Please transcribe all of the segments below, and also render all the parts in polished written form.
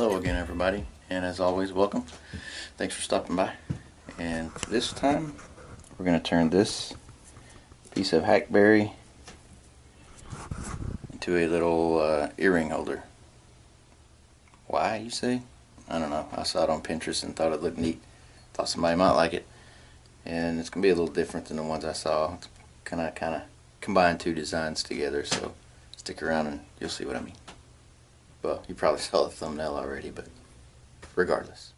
Hello again, everybody, and as always, welcome. Thanks for stopping by. And this time we're going to turn this piece of Hackberry into a little earring holder. Why, you say? I don't know. I saw it on Pinterest and thought it looked neat. Thought somebody might like it. And it's going to be a little different than the ones I saw. It's kind of combine two designs together, so stick around and you'll see what I mean. Well, you probably saw the thumbnail already, but regardless.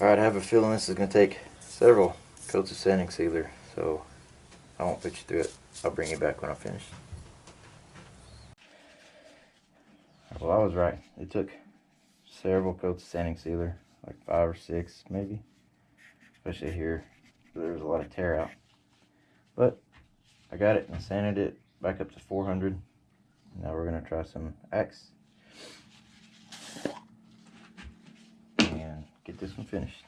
Alright, I have a feeling this is going to take several coats of sanding sealer, so I won't put you through it. I'll bring you back when I'm finished. Well, I was right. It took several coats of sanding sealer, like 5 or 6 maybe, especially here. There was a lot of tear out. But I got it and sanded it back up to 400. Now we're going to try some Axe and get this one finished.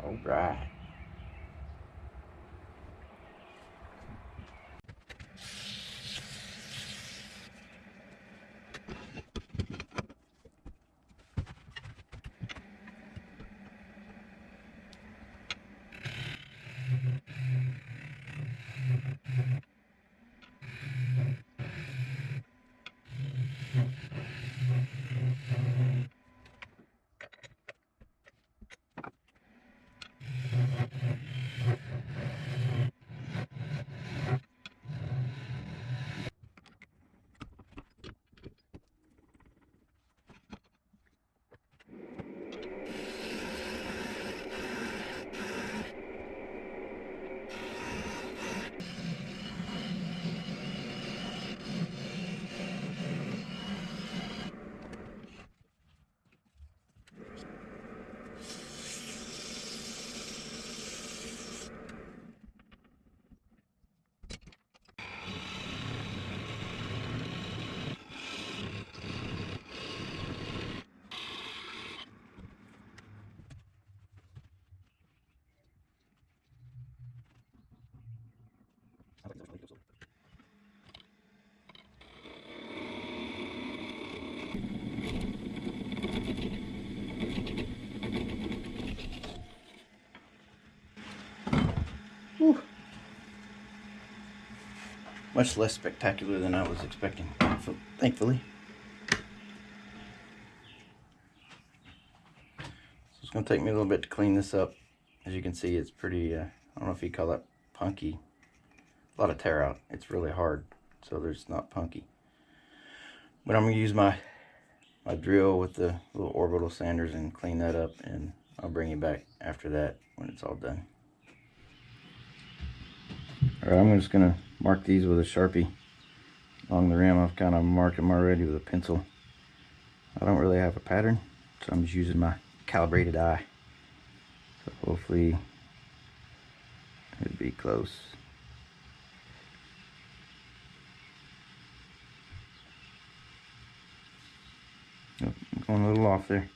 All right. Whew. Much less spectacular than I was expecting, thankfully. So it's going to take me a little bit to clean this up. As you can see, it's pretty, I don't know if you call that punky. A lot of tear out. It's really hard, so there's not punky. But I'm going to use my drill with the little orbital sanders and clean that up, and I'll bring you back after that when it's all done. Alright, I'm just going to mark these with a Sharpie along the rim. I've kind of marked them already with a pencil. I don't really have a pattern, so I'm just using my calibrated eye. So hopefully it'll be close. Oh, I'm going a little off there.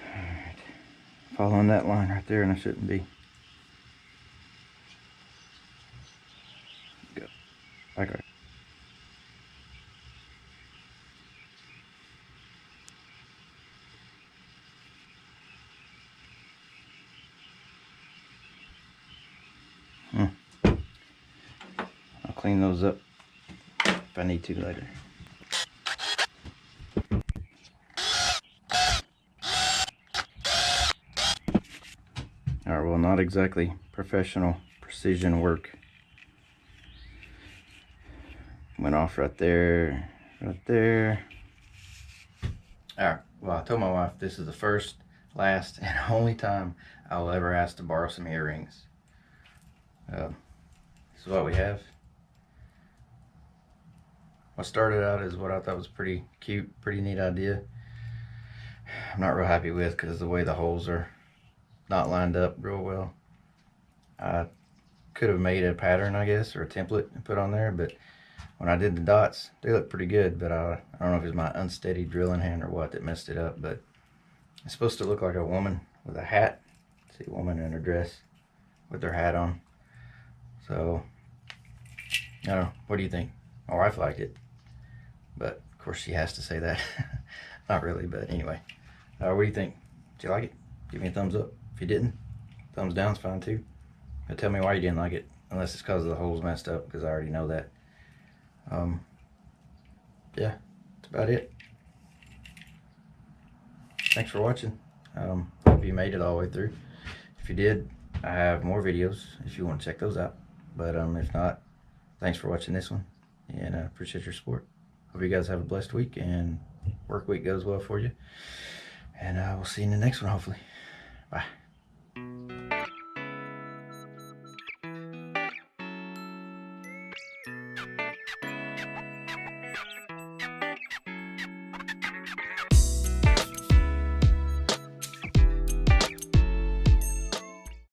Alright, following that line right there, and I shouldn't be. Go. Okay. I'll clean those up if I need to later. Alright, well not exactly professional precision work. Went off right there, right there. Alright, well, I told my wife this is the first, last, and only time I will ever ask to borrow some earrings. This is what we have. What started out as what I thought was pretty cute, pretty neat idea. I'm not real happy with because the way the holes are not lined up real well. I could have made a pattern, I guess, or a template and put on there, but when I did the dots, they look pretty good, but I don't know if it's my unsteady drilling hand or what that messed it up, but it's supposed to look like a woman with a hat. See, a woman in her dress with her hat on. So, I don't know, what do you think? My wife liked it, but of course she has to say that. Not really, but anyway. What do you think? Did you like it? Give me a thumbs up. If you didn't, thumbs down's fine too. But tell me why you didn't like it, unless it's because the holes messed up, because I already know that. Yeah, that's about it. Thanks for watching. Hope you made it all the way through. If you did, I have more videos if you want to check those out. But if not, thanks for watching this one, and I appreciate your support. Hope you guys have a blessed week and work week goes well for you. And we'll see you in the next one, hopefully. Bye.